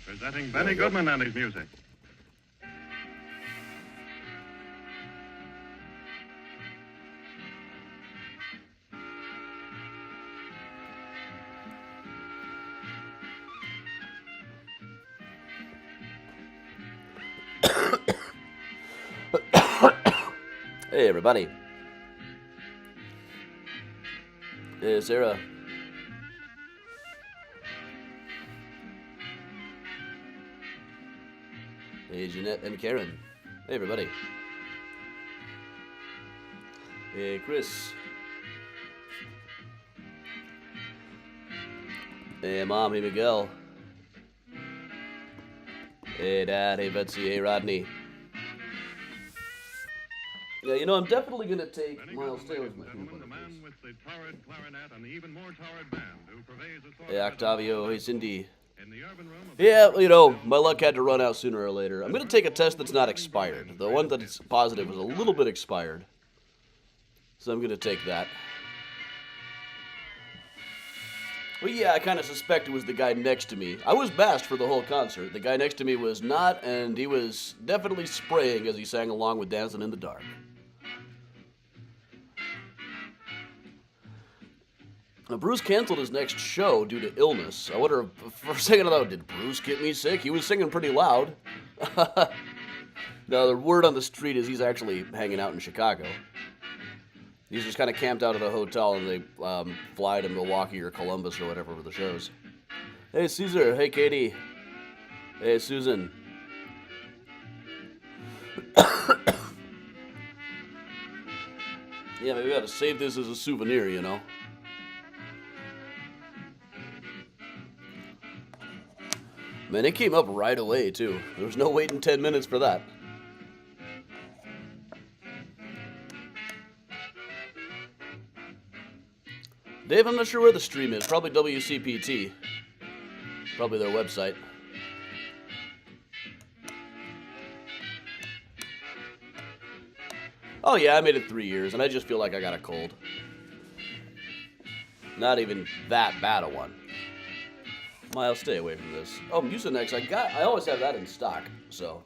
Presenting Benny Goodman and his music. Hey, everybody. Hey, Sarah. Hey, Jeanette and Karen. Hey, everybody. Hey, Chris. Hey, Mom. Hey, Miguel. Hey, Dad. Hey, Betsy. Hey, Rodney. Yeah, you know, I'm definitely going to take Miles Taylor's my The man with the torrid clarinet and the even more torrid band who purveys a sort Hey, of Octavio. Hey, Cindy. in the urban room of Yeah, you know, my luck had to run out sooner or later. I'm going to take a test that's not expired. The one that's positive was a little bit expired. So I'm going to take that. Well, yeah, I kind of suspect it was the guy next to me. I was bashed for the whole concert. The guy next to me was not, and he was definitely spraying as he sang along with Dancing in the Dark. Now, Bruce canceled his next show due to illness. I wonder, for a second I thought, did Bruce get me sick? He was singing pretty loud. Now, the word on the street is he's actually hanging out in Chicago. He's just kind of camped out at a hotel, and they fly to Milwaukee or Columbus or whatever for the shows. Hey, Caesar. Hey, Katie. Hey, Susan. Yeah, maybe we ought to save this as a souvenir, you know? Man, it came up right away, too. There was no waiting 10 minutes for that. Dave, I'm not sure where the stream is. Probably WCPT. Probably their website. Oh, yeah, I made it 3 years, and I just feel like I got a cold. Not even that bad a one. Miles, stay away from this. Oh, Mucinex, I always have that in stock, so.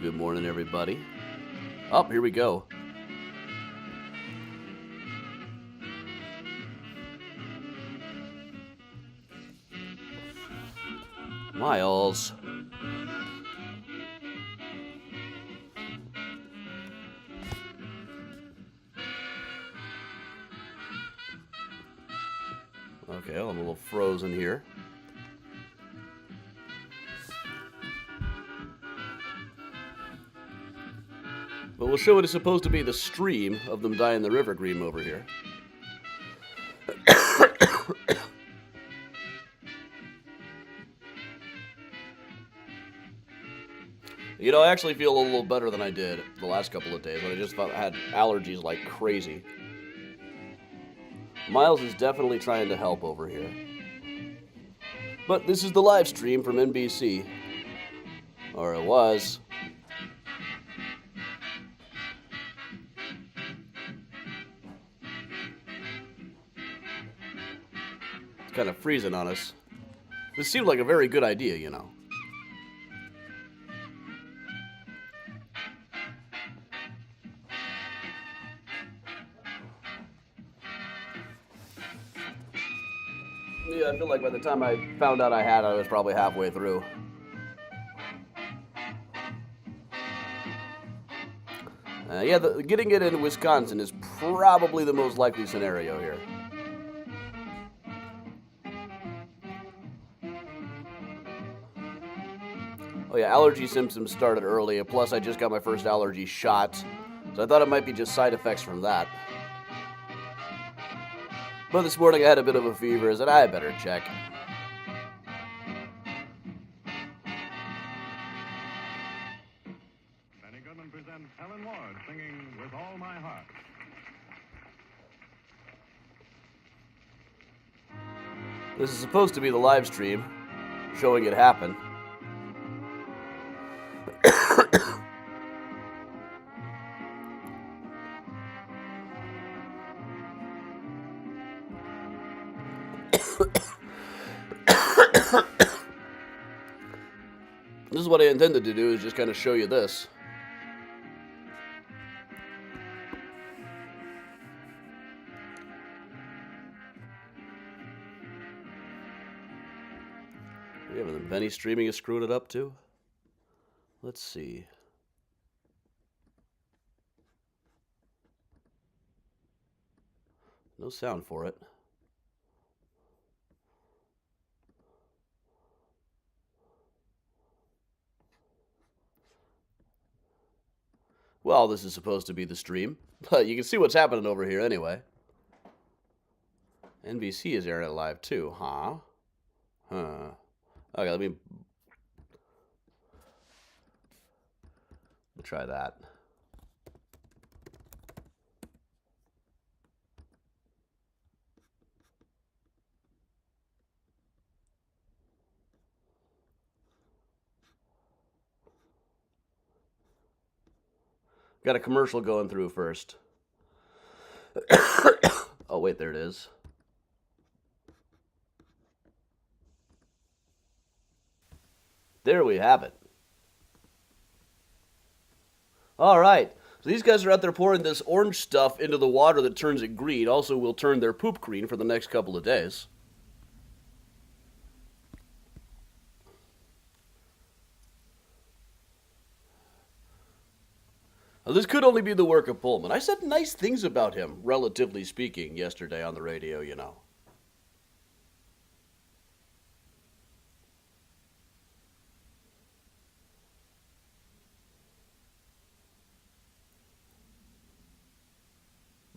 Good morning, everybody. Oh, here we go. Miles. Okay, I'm a little frozen here. But we'll show what is supposed to be the stream of them dying the river green over here. You know, I actually feel a little better than I did the last couple of days when I just felt I had allergies like crazy. Miles is definitely trying to help over here. But this is the live stream from NBC. Or it was. It's kind of freezing on us. This seemed like a very good idea, you know. Yeah, I feel like by the time I found out I had it, I was probably halfway through. Yeah, getting it in Wisconsin is probably the most likely scenario here. Oh yeah, allergy symptoms started early, plus I just got my first allergy shot, so I thought it might be just side effects from that. But this morning I had a bit of a fever, so I better check. Benny Goodman presents Helen Ward singing With All My Heart. This is supposed to be the live stream, showing it happen. This is what I intended to do, is just kind of show you this. Yeah, but then Benny streaming is screwing it up too. Let's see. No sound for it. Well, this is supposed to be the stream, but you can see what's happening over here anyway. NBC is airing it live too, huh? Huh. Okay, let me try that. Got a commercial going through first. Oh, wait, there it is. There we have it. All right. So these guys are out there pouring this orange stuff into the water that turns it green. Also will turn their poop green for the next couple of days. Now, this could only be the work of Pullman. I said nice things about him, relatively speaking, yesterday on the radio, you know.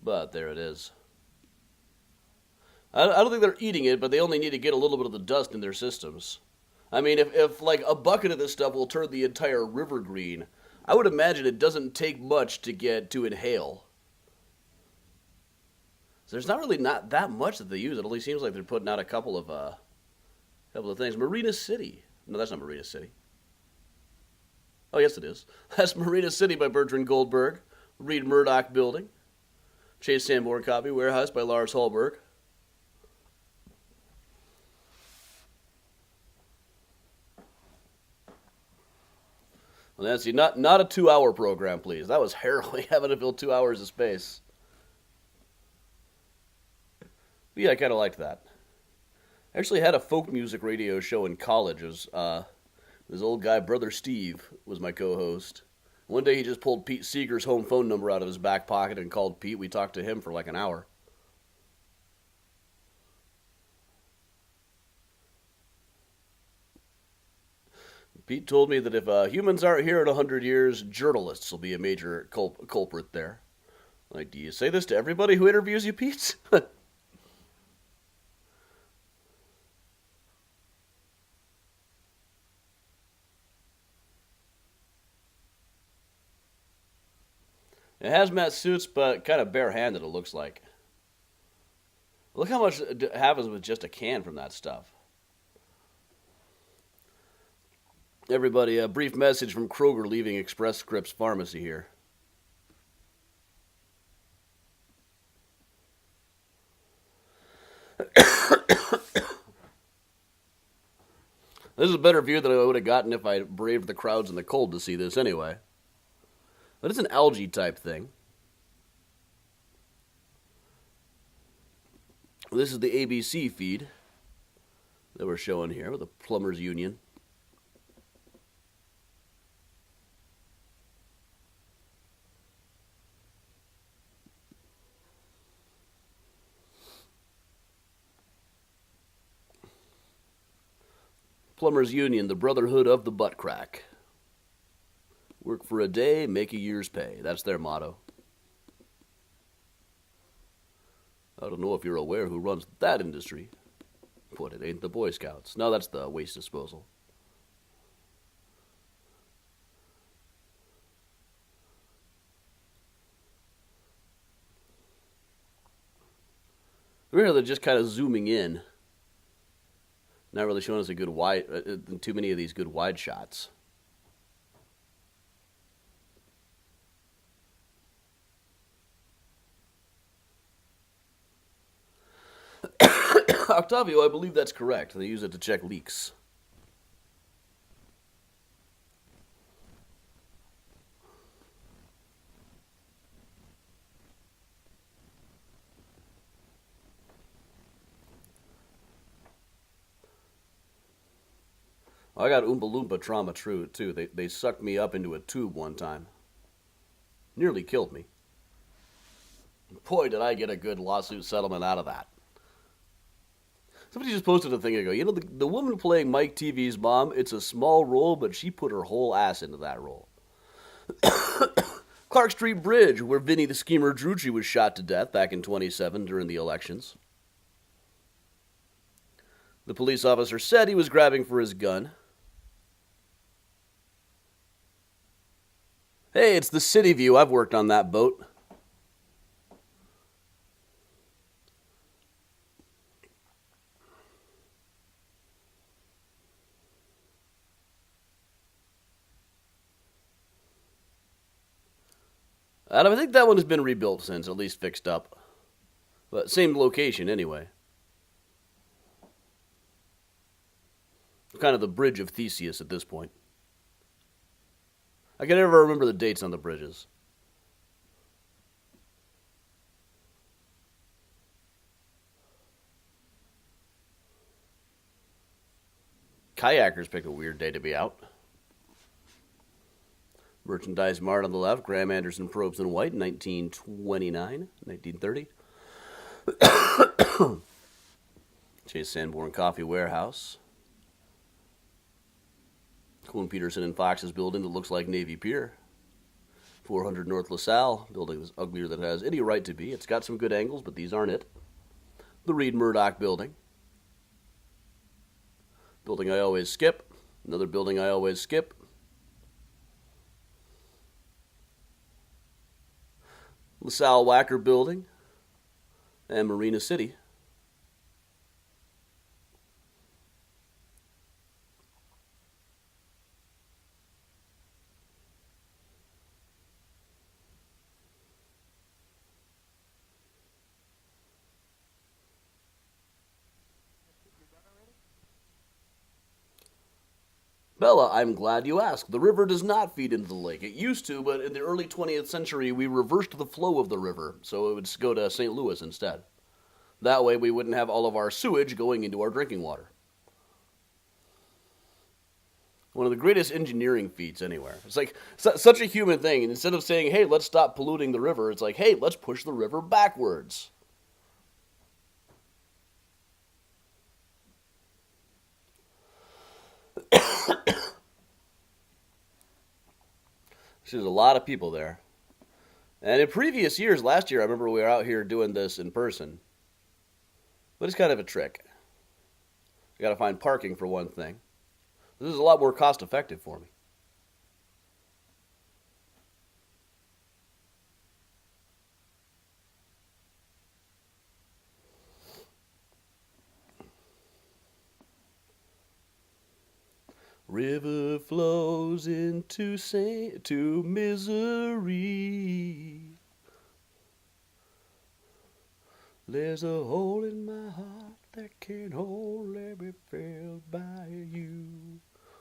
But there it is. I don't think they're eating it, but they only need to get a little bit of the dust in their systems. I mean, if like a bucket of this stuff will turn the entire river green, I would imagine it doesn't take much to get to inhale. So there's not really not that much that they use. It only seems like they're putting out a couple of things. Marina City. No, that's not Marina City. Oh, yes, it is. That's Marina City by Bertrand Goldberg. Reed Murdoch Building. Chase Sanborn Copy Warehouse by Lars Hallberg. Well, Nancy, not a 2-hour program, please. That was harrowing, having to fill 2 hours of space. But yeah, I kind of liked that. I actually had a folk music radio show in college. It was, this old guy, Brother Steve, was my co-host. One day he just pulled Pete Seeger's home phone number out of his back pocket and called Pete. We talked to him for like an hour. Pete told me that if humans aren't here in 100 years, journalists will be a major culprit there. Like, do you say this to everybody who interviews you, Pete? Hazmat suits, but kind of barehanded, it looks like. Look how much happens with just a can from that stuff. Everybody, a brief message from Kroger leaving Express Scripts Pharmacy here. This is a better view than I would have gotten if I braved the crowds in the cold to see this anyway. But it's an algae type thing. This is the ABC feed that we're showing here with the Plumbers Union. Plumbers Union, the brotherhood of the butt crack. Work for a day, make a year's pay. That's their motto. I don't know if you're aware who runs that industry. But it ain't the Boy Scouts. No, that's the waste disposal. Really, they're just kind of zooming in. Not really showing us a good wide, too many of these good wide shots. Octavio, I believe that's correct. They use it to check leaks. I got Oompa Loompa trauma too. They sucked me up into a tube one time. Nearly killed me. Boy, did I get a good lawsuit settlement out of that. Somebody just posted a thing ago. You know, the woman playing Mike TV's mom, it's a small role, but she put her whole ass into that role. Clark Street Bridge, where Vinny the Schemer Drucci was shot to death back in 27 during the elections. The police officer said he was grabbing for his gun. Hey, it's the City View. I've worked on that boat. I think that one has been rebuilt since, at least fixed up. But same location anyway. Kind of the Bridge of Theseus at this point. I can never remember the dates on the bridges. Kayakers pick a weird day to be out. Merchandise Mart on the left, Graham Anderson Probes in White, 1929, 1930. Chase Sanborn Coffee Warehouse. Cohen Peterson and Fox's building that looks like Navy Pier. 400 North LaSalle, building that's uglier than it has any right to be. It's got some good angles, but these aren't it. The Reed Murdoch building. Building I always skip. Another building I always skip. LaSalle Wacker building. And Marina City. Bella, I'm glad you asked. The river does not feed into the lake. It used to, but in the early 20th century, we reversed the flow of the river, so it would go to St. Louis instead. That way, we wouldn't have all of our sewage going into our drinking water. One of the greatest engineering feats anywhere. It's like such a human thing. And instead of saying, hey, let's stop polluting the river, it's like, hey, let's push the river backwards. There's a lot of people there. And in previous years, last year, I remember we were out here doing this in person. But it's kind of a trick. You got to find parking for one thing. This is a lot more cost effective for me. River flows into misery. There's a hole in my heart that can't only be filled by you,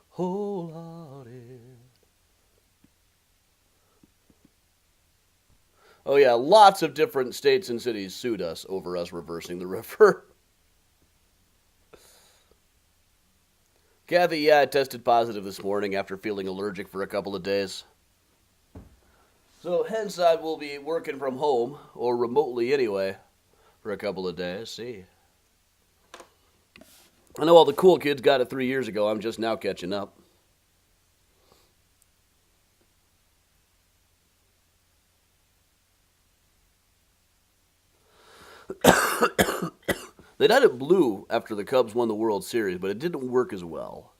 wholehearted. Oh yeah, lots of different states and cities sued us over us reversing the river. Kathy, yeah, I tested positive this morning after feeling allergic for a couple of days. So hence I will be working from home, or remotely anyway, for a couple of days. See. I know all the cool kids got it 3 years ago. I'm just now catching up. They dyed it blue after the Cubs won the World Series, but it didn't work as well.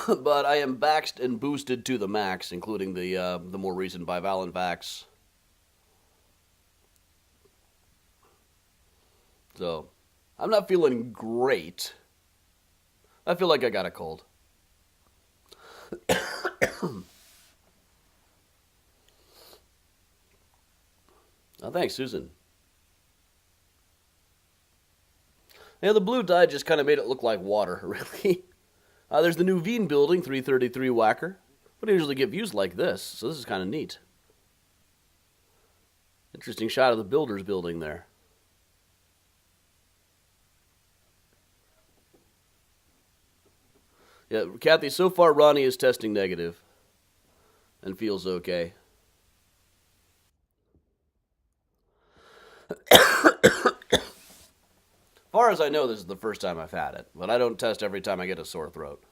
But I am vaxxed and boosted to the max, including the more recent bivalent vax. So, I'm not feeling great. I feel like I got a cold. Oh, thanks, Susan. Yeah, the blue dye just kind of made it look like water, really. There's the new Veen building, 333 Whacker. We don't usually get views like this, so this is kind of neat. Interesting shot of the builder's building there. Yeah, Kathy, so far Ronnie is testing negative and feels okay. Far as I know, this is the first time I've had it, but I don't test every time I get a sore throat.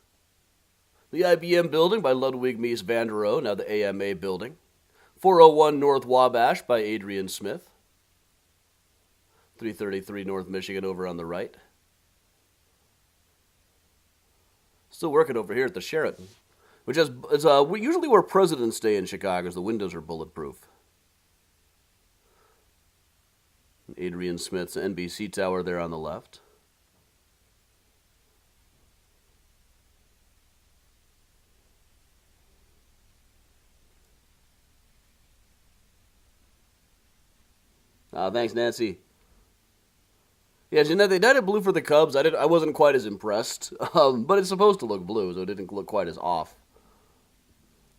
The IBM building by Ludwig Mies van der Rohe, now the AMA building. 401 North Wabash by Adrian Smith. 333 North Michigan over on the right. Still working over here at the Sheraton, which is usually where presidents stay in Chicago, the windows are bulletproof. Adrian Smith's NBC tower there on the left. Thanks, Nancy. Yeah, Jeanette, they dyed it blue for the Cubs. I wasn't quite as impressed, but it's supposed to look blue, so it didn't look quite as off.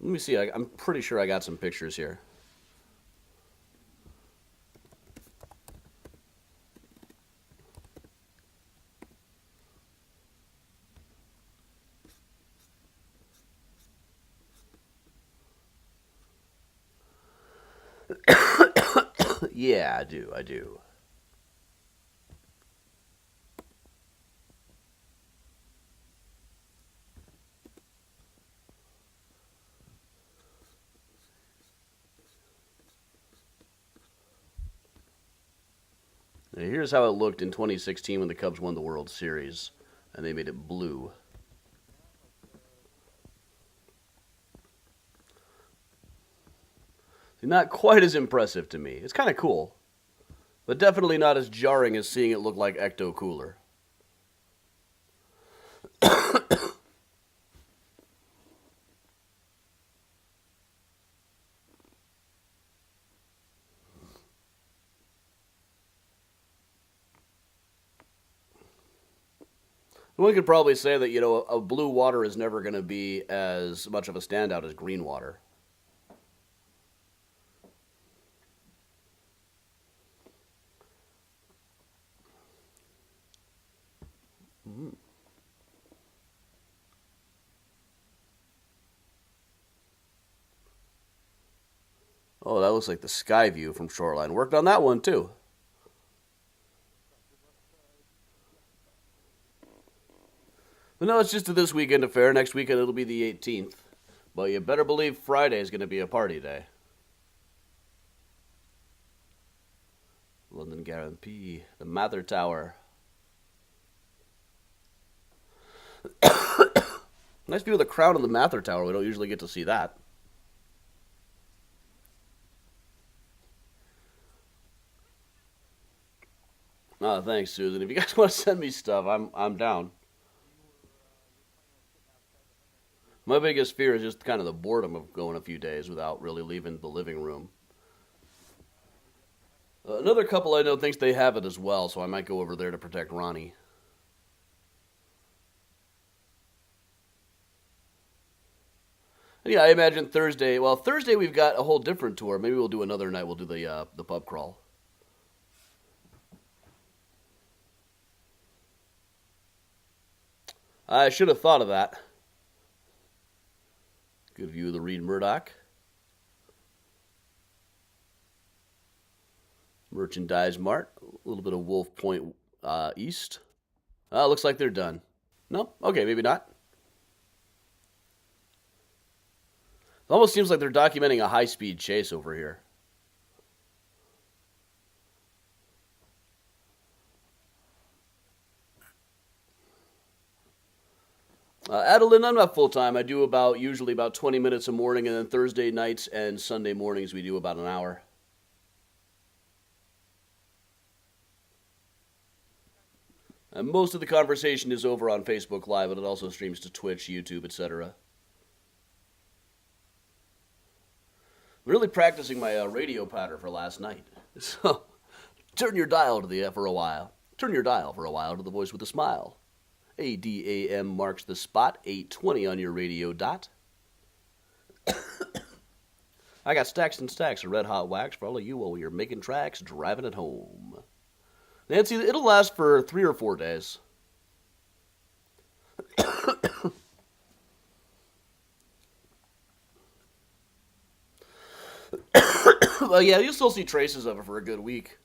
Let me see. I'm pretty sure I got some pictures here. Yeah, I do. Now, here's how it looked in 2016 when the Cubs won the World Series, and they made it blue. Not quite as impressive to me. It's kind of cool, but definitely not as jarring as seeing it look like Ecto Cooler. One could probably say that, a blue water is never going to be as much of a standout as green water. Oh, that looks like the sky view from Shoreline. Worked on that one, too. But no, it's just a this weekend affair. Next weekend it'll be the 18th. But you better believe Friday is going to be a party day. London Guarantee, the Mather Tower. Nice view of the crown of the Mather Tower. We don't usually get to see that. Oh, thanks, Susan. If you guys want to send me stuff, I'm down. My biggest fear is just kind of the boredom of going a few days without really leaving the living room. Another couple I know thinks they have it as well, so I might go over there to protect Ronnie. And yeah, I imagine Thursday. Well, Thursday we've got a whole different tour. Maybe we'll do another night. We'll do the pub crawl. I should have thought of that. Good view of the Reed Murdoch. Merchandise Mart. A little bit of Wolf Point East. Looks like they're done. No? Okay, maybe not. It almost seems like they're documenting a high-speed chase over here. Adeline, I'm not full-time. I do usually about 20 minutes a morning, and then Thursday nights and Sunday mornings we do about an hour. Most of the conversation is over on Facebook Live, but it also streams to Twitch, YouTube, etc. Really practicing my radio patter for last night. So, turn your dial for a while. Turn your dial for a while to the voice with a smile. ADAM marks the spot, 820 on your radio dot. I got stacks and stacks of red hot wax for all of you while you're making tracks, driving it home. Nancy, it'll last for 3 or 4 days. Well, yeah, you'll still see traces of it for a good week.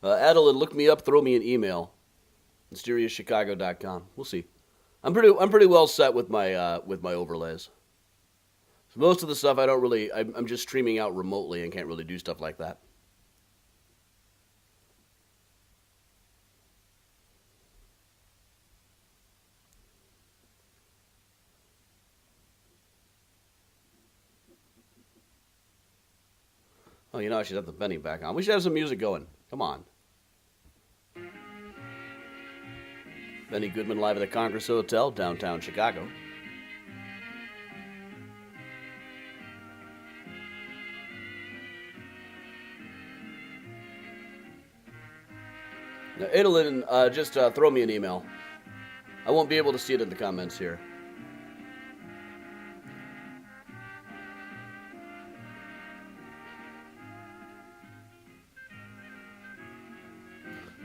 Adeline, look me up, throw me an email. MysteriousChicago.com. We'll see. I'm pretty well set with my overlays. So most of the stuff I'm just streaming out remotely and can't really do stuff like that. Oh, I should have the Benny back on. We should have some music going. Come on. Benny Goodman live at the Congress Hotel, downtown Chicago. Now, Adolin, just throw me an email. I won't be able to see it in the comments here.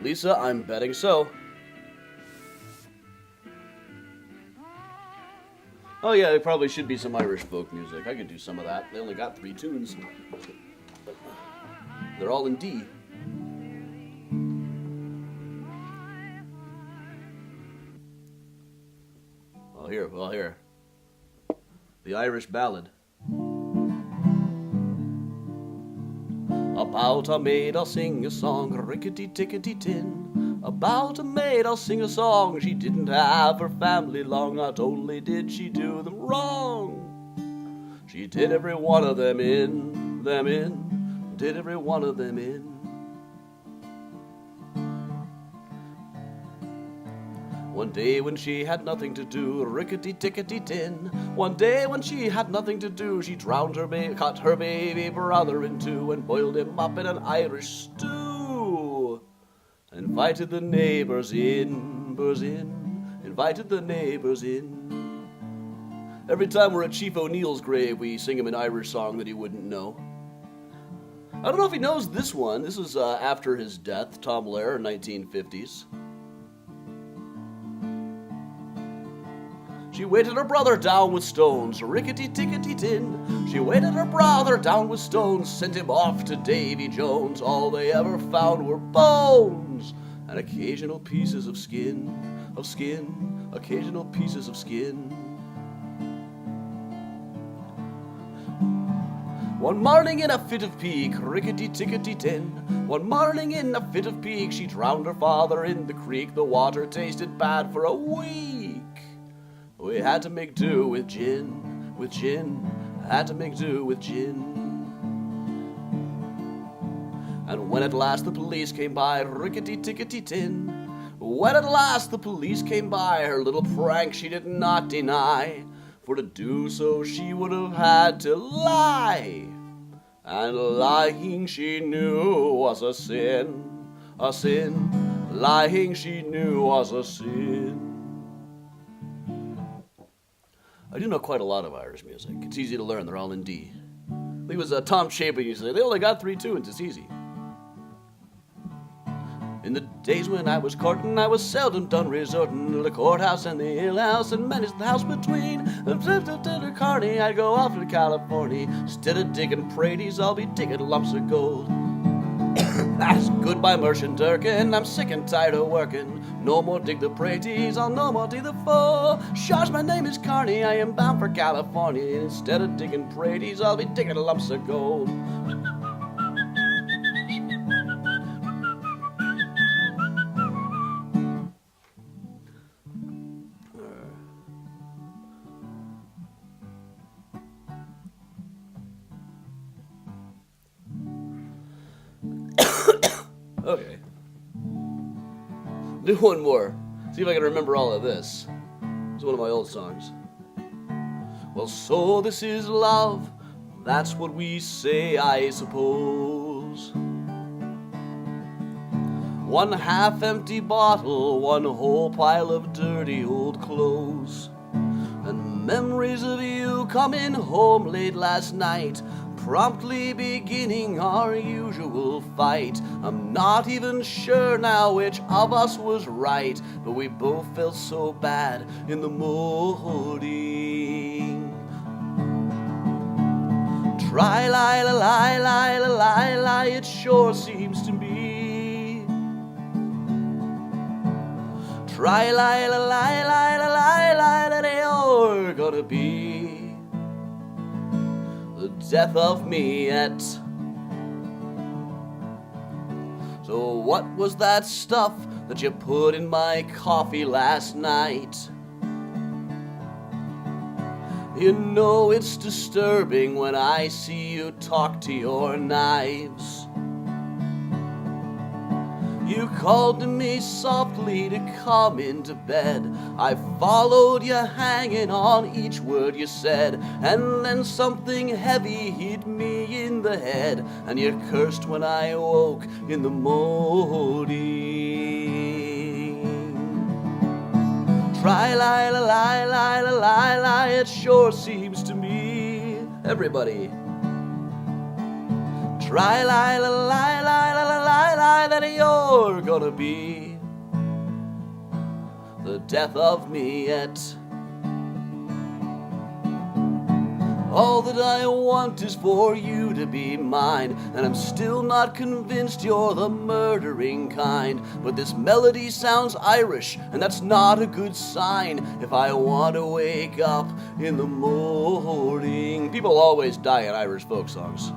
Lisa, I'm betting so. Oh yeah, there probably should be some Irish folk music. I could do some of that. They only got 3 tunes. They're all in D. Well, here. The Irish Ballad. About a maid I'll sing a song, rickety-tickety-tin. About a maid I'll sing a song, she didn't have her family long, not only did she do them wrong, she did every one of them in, did every one of them in. One day when she had nothing to do, rickety-tickety-tin. One day when she had nothing to do, she drowned cut her baby brother in 2 and boiled him up in an Irish stew. Invited the neighbors in, invited the neighbors in. Every time we're at Chief O'Neill's grave, we sing him an Irish song that he wouldn't know. I don't know if he knows this one. This is after his death, Tom Lehrer, 1950s. She weighted her brother down with stones, rickety-tickety-tin. She weighted her brother down with stones, sent him off to Davy Jones. All they ever found were bones and occasional pieces of skin, occasional pieces of skin. One morning in a fit of pique, rickety-tickety-tin. One morning in a fit of pique, she drowned her father in the creek. The water tasted bad for a week. We had to make do with gin, had to make do with gin. And when at last the police came by, rickety-tickety-tin. When at last the police came by, her little prank she did not deny. For to do so she would have had to lie. And lying she knew was a sin, a sin. Lying she knew was a sin. I do know quite a lot of Irish music. It's easy to learn. They're all in D. I think it was Tom Chapin used to say, they only got 3 tunes. It's easy. In the days when I was courting, I was seldom done resorting to the courthouse and the alehouse and menaced the house between. To Carney, I'd go off to California. Instead of digging praties, I'll be digging lumps of gold. Goodbye, Merchant Durkin, I'm sick and tired of working. No more dig the praties, I'll no more dig the foe. Shush, my name is Carney, I am bound for California. Instead of digging praties, I'll be digging lumps of gold. Okay. Do one more. See if I can remember all of this. It's one of my old songs. Well, so this is love. That's what we say, I suppose. One half-empty bottle, one whole pile of dirty old clothes. And memories of you coming home late last night, promptly beginning our usual fight. I'm not even sure now which of us was right, but we both felt so bad in the morning. Try-lie-lie-lie-lie-lie, it sure seems to me. Try-lie-lie-lie-lie-lie, that you're gonna be the death of me yet. So what was that stuff that you put in my coffee last night? You know it's disturbing when I see you talk to your knives. You called to me softly to come into bed. I followed you, hanging on each word you said. And then something heavy hit me in the head, and you cursed when I woke in the morning. Try-lie-lie-lie-lie-lie, it sure seems to me. Everybody. Try-lie-lie-lie-lie-lie, that you're gonna be the death of me yet. All that I want is for you to be mine, and I'm still not convinced you're the murdering kind. But this melody sounds Irish, and that's not a good sign if I want to wake up in the morning. People always die in Irish folk songs.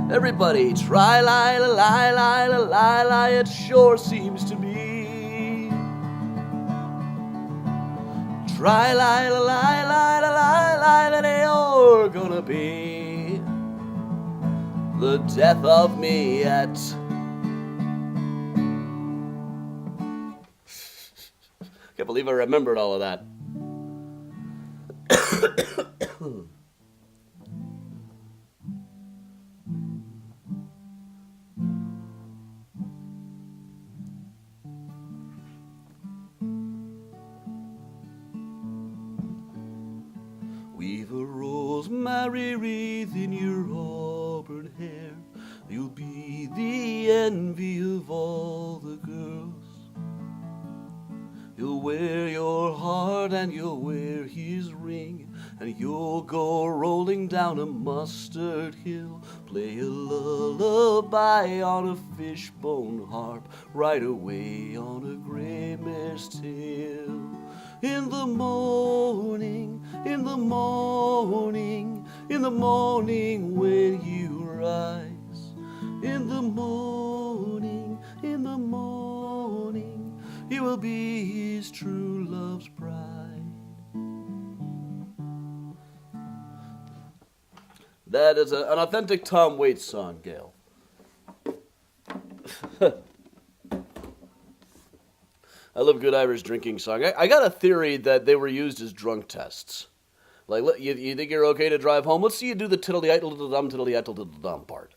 Everybody, try-lie-lie-lie-lie-lie, it sure seems to me. Try-lie-lie-lie-lie-lie, that you're gonna be the death of me yet. Can't believe I remembered all of that. Weave a rosemary wreath in your auburn hair. You'll be the envy of all the girls. You'll wear your heart and you'll wear his ring, and you'll go rolling down a mustard hill. Play a lullaby on a fishbone harp, ride away on a gray mare's tail. In the morning, in the morning, in the morning when you rise. In the morning, in the morning, you will be his true love's bride. That is an authentic Tom Waits song, Gail. I love good Irish drinking song. I got a theory that they were used as drunk tests. Like, you think you're okay to drive home? Let's see you do the tiddly-idle-diddle-dum part.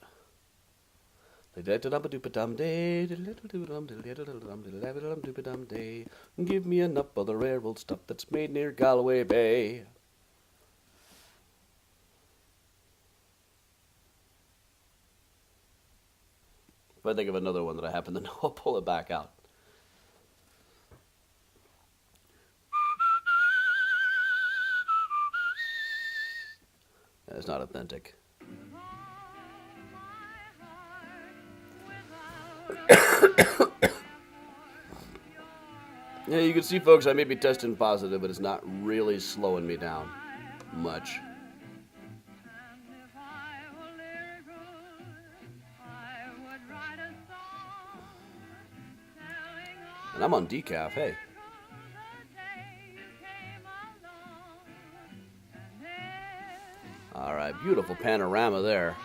Give me enough of the rare old stuff that's made near Galway Bay. If I think of another one that I happen to know, I'll pull it back out. It's not authentic. Yeah, you can see, folks, I may be testing positive, but it's not really slowing me down much. And I'm on decaf, hey. Alright, beautiful panorama there.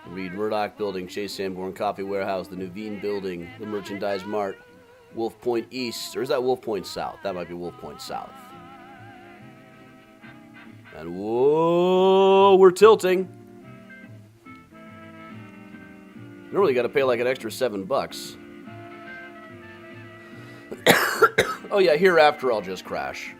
Reed Murdoch Building, Chase Sanborn Coffee Warehouse, the Nuveen Building, the Merchandise Mart, Wolf Point East, or is that Wolf Point South? That might be Wolf Point South. And whoa, we're tilting. Normally you gotta pay like an extra $7. Oh yeah, hereafter I'll just crash.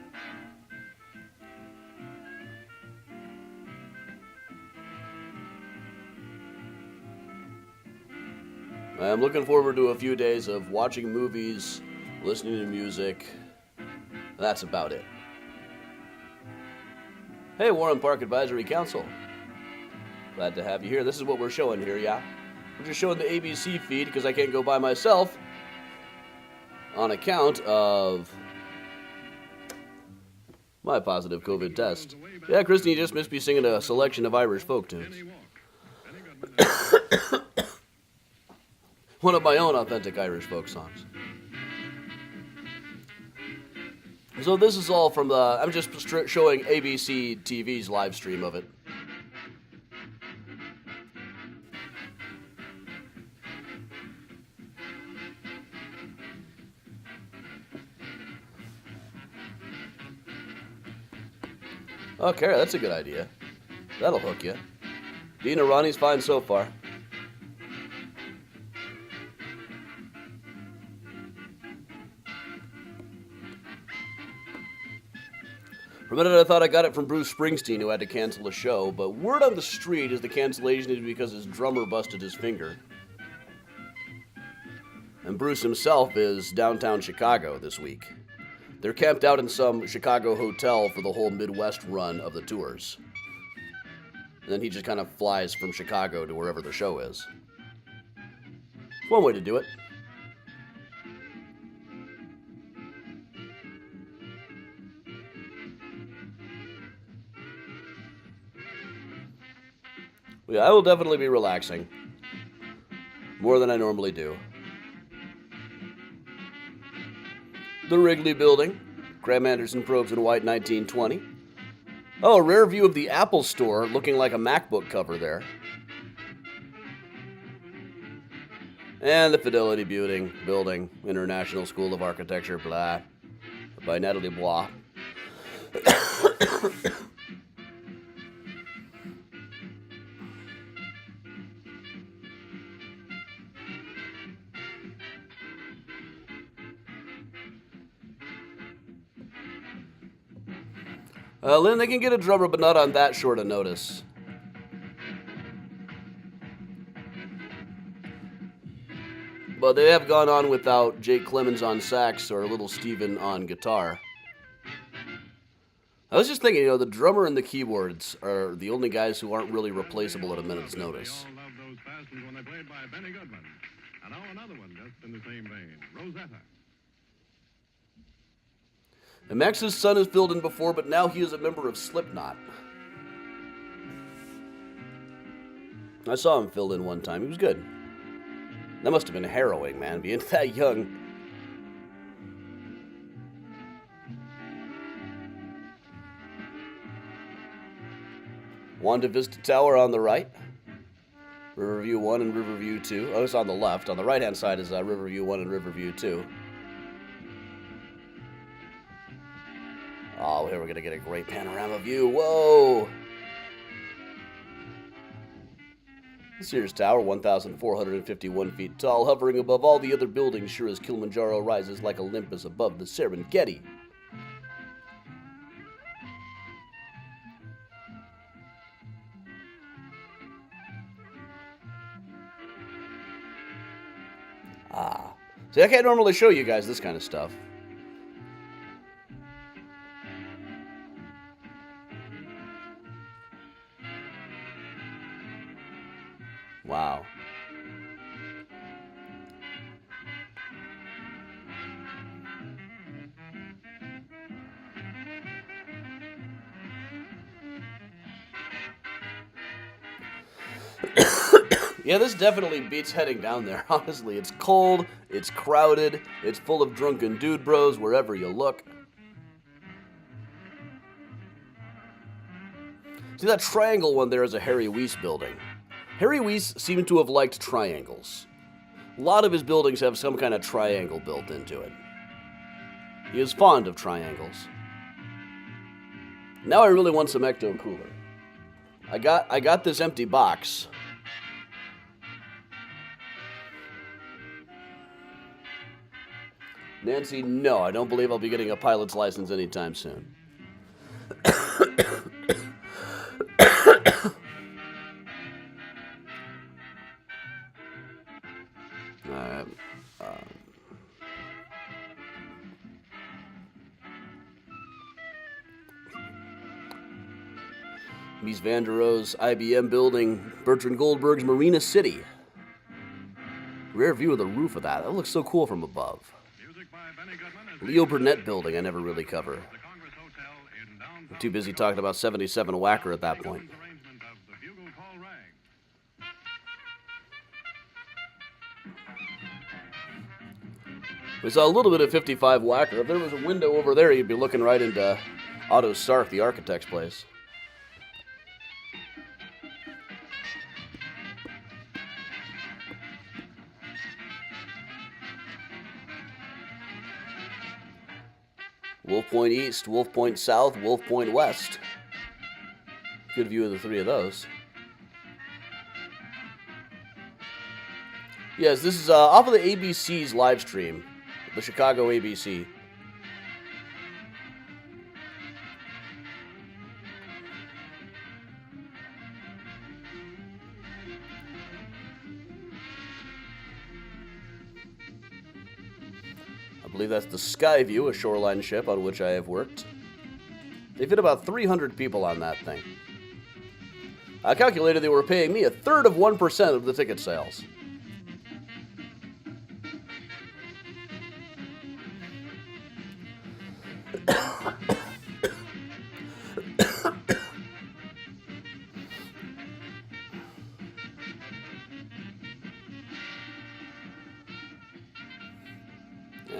I'm looking forward to a few days of watching movies, listening to music. That's about it. Hey, Warren Park Advisory Council. Glad to have you here. This is what we're showing here, yeah? We're just showing the ABC feed because I can't go by myself on account of my positive COVID test. Yeah, Kristen, you just missed me singing a selection of Irish folk tunes. One of my own authentic Irish folk songs. So this is all from the, I'm just showing ABC TV's live stream of it. Okay, that's a good idea. That'll hook you. Dina Ronnie's fine so far. For a minute I thought I got it from Bruce Springsteen, who had to cancel a show, but word on the street is the cancellation is because his drummer busted his finger. And Bruce himself is downtown Chicago this week. They're camped out in some Chicago hotel for the whole Midwest run of the tours. And then he just kind of flies from Chicago to wherever the show is. It's one way to do it. Yeah, I will definitely be relaxing. More than I normally do. The Wrigley Building. Graham Anderson Probes in White 1920. Oh, a rare view of the Apple Store looking like a MacBook cover there. And the Fidelity Building, International School of Architecture, blah, by Natalie Bois. Lynn, they can get a drummer, but not on that short a notice. But they have gone on without Jake Clemens on sax or Little Steven on guitar. I was just thinking, the drummer and the keyboards are the only guys who aren't really replaceable at a minute's notice. We all loved those passions when they played by Benny Goodman. And now another one just in the same vein, Rosetta. And Max's son has filled in before, but now he is a member of Slipknot. I saw him fill in one time. He was good. That must have been harrowing, man, being that young. Wanda Vista Tower on the right. Riverview 1 and Riverview 2. Oh, it's on the left. On the right-hand side is Riverview 1 and Riverview 2. Oh, here we're going to get a great panorama view. Whoa! The Sears Tower, 1,451 feet tall, hovering above all the other buildings, sure as Kilimanjaro rises like Olympus above the Serengeti. Ah. See, I can't normally show you guys this kind of stuff. Wow. Yeah, this definitely beats heading down there, honestly. It's cold, it's crowded, it's full of drunken dude bros wherever you look. See, that triangle one there is a Harry Weiss building. Harry Weiss seemed to have liked triangles. A lot of his buildings have some kind of triangle built into it. He is fond of triangles. Now I really want some Ecto Cooler. I got this empty box. Nancy, no, I don't believe I'll be getting a pilot's license anytime soon. Mies van der Rohe's IBM building, Bertrand Goldberg's Marina City. Rare view of the roof of that. That looks so cool from above. Leo Burnett building I never really cover. I'm too busy talking about 77 Whacker at that point. We saw a little bit of 55 Whacker. If there was a window over there, you'd be looking right into Otto Sark, the architect's place. Wolf Point East, Wolf Point South, Wolf Point West. Good view of the three of those. Yes, this is off of the ABC's live stream, the Chicago ABC. I believe that's the Skyview, a shoreline ship on which I have worked. They fit about 300 people on that thing. I calculated they were paying me 1/3 of 1% of the ticket sales.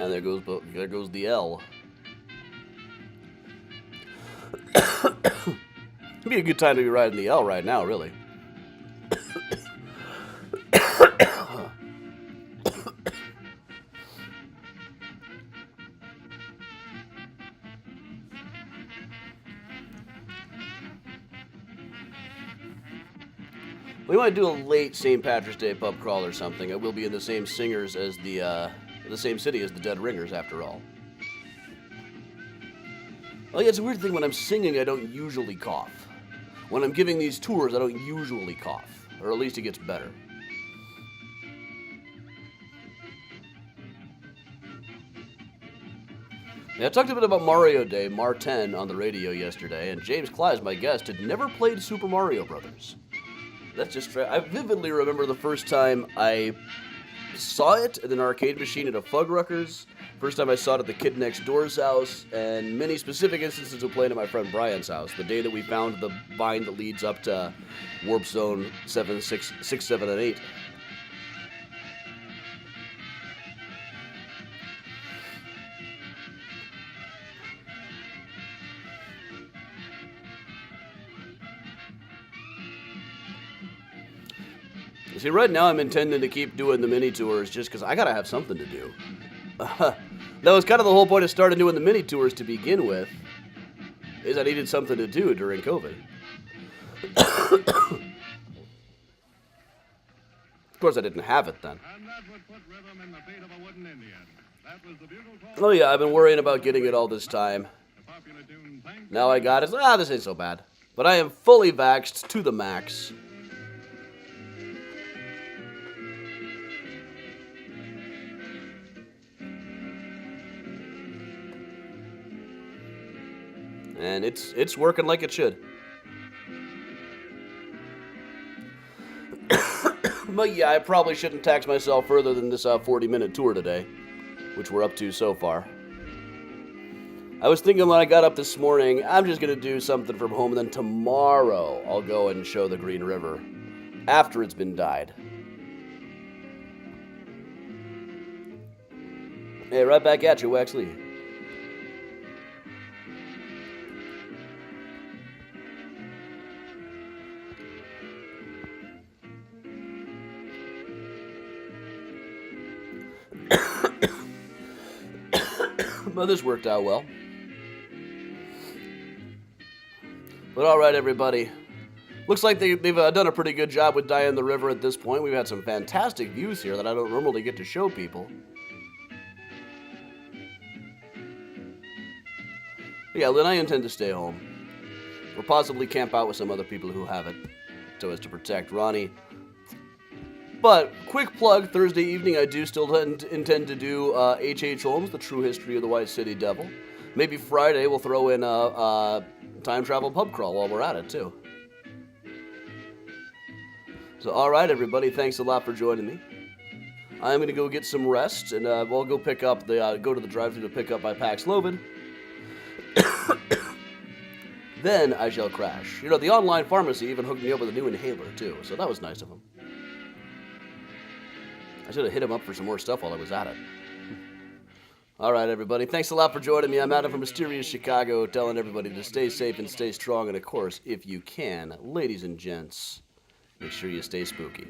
And there goes the L. It'd be a good time to be riding the L right now, really. We might do a late St. Patrick's Day pub crawl or something. It will be in the same singers as the same city as the Dead Ringers, after all. Well, yeah, it's a weird thing. When I'm singing, I don't usually cough. When I'm giving these tours, I don't usually cough. Or at least it gets better. Yeah, I talked a bit about Mario Day, Mar 10, on the radio yesterday, and James Clive, my guest, had never played Super Mario Brothers. That's just... I vividly remember the first time I saw it at an arcade machine at a Fuddruckers. First time I saw it at the kid next door's house, and many specific instances of playing at my friend Brian's house. The day that we found the vine that leads up to Warp Zone 7, 6, 7, and 8. See, right now I'm intending to keep doing the mini tours just because I gotta have something to do. That was kind of the whole point of starting doing the mini tours to begin with, is I needed something to do during COVID. Of course, I didn't have it then. Oh yeah, I've been worrying about getting it all this time. Now I got it. This ain't so bad. But I am fully vaxxed to the max. And it's working like it should. But yeah, I probably shouldn't tax myself further than this 40-minute tour today, which we're up to so far. I was thinking when I got up this morning, I'm just going to do something from home, and then tomorrow I'll go and show the Green River. after it's been dyed. Hey, right back at you, Wexley. Well, this worked out well. But all right, everybody. Looks like they've done a pretty good job with dyeing the river at this point. We've had some fantastic views here that I don't normally get to show people. But yeah, Lynn, I intend to stay home. Or possibly camp out with some other people who have it, so as to protect Ronnie. But, quick plug, Thursday evening I do still intend to do H.H. Holmes, The True History of the White City Devil. Maybe Friday we'll throw in a time travel pub crawl while we're at it, too. So, alright everybody, thanks a lot for joining me. I'm going to go get some rest, and we'll go pick up go to the drive-thru to pick up my Paxlovid. Then I shall crash. You know, the online pharmacy even hooked me up with a new inhaler, too, so that was nice of them. I should have hit him up for some more stuff while I was at it. All right, everybody. Thanks a lot for joining me. I'm Adam from Mysterious Chicago, telling everybody to stay safe and stay strong. And, of course, if you can, ladies and gents, make sure you stay spooky.